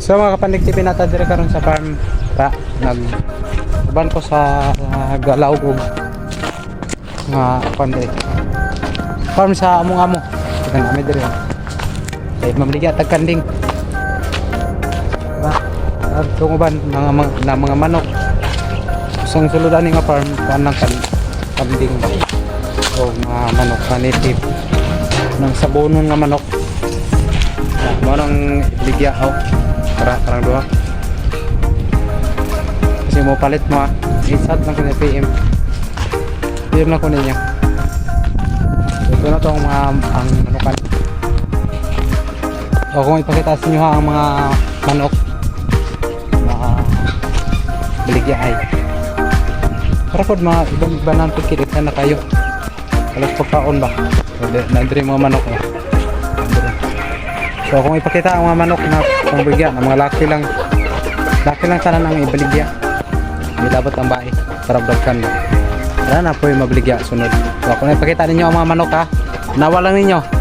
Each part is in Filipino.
So mga kapandig TV nata dire karon sa farm ta uban ko sa galaw ug nga pande farm sa among amo kan ami dire ay mamligya tag kanding ba atong uban mga manok isang suludan ni nga farm kanang kanding o mga manok na native ng sabonon nga manok mo nang ligya parang doha kasi mo palit mo isat lang ko na PM na ko niya ito na itong mga ang manukan o kung ipakita sa inyo ha ang mga manok na baligya ay para po mga ibang banang pikilit na kayo alas pagkaon ba nandiri mga manok so kung ipakita ang mga manok na pangbaligya ang mga laki lang sana nang ibaligya nilabot ang bae para vlogkan ba wala na po yung mabaligya sunod so kung ipakita ninyo ang mga manok ha nawalan ninyo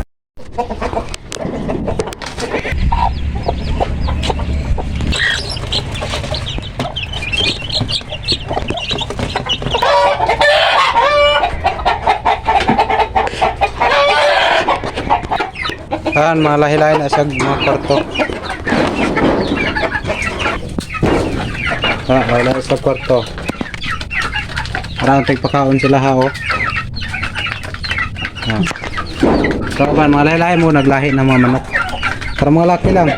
kan mga lahi-lahi na sa mga kwarto lahi-lahi sa kwarto parang tigpakaon sila ha so man mga lahi-lahi mo naglahi ng mga manok para mga laki lang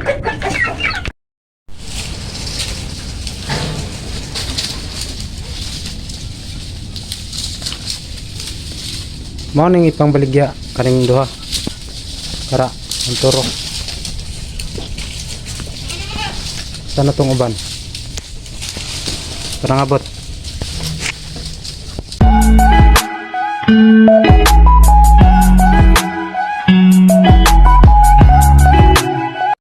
mo ning ipang baligya kaning duha para ang turo sana tong uban parang abot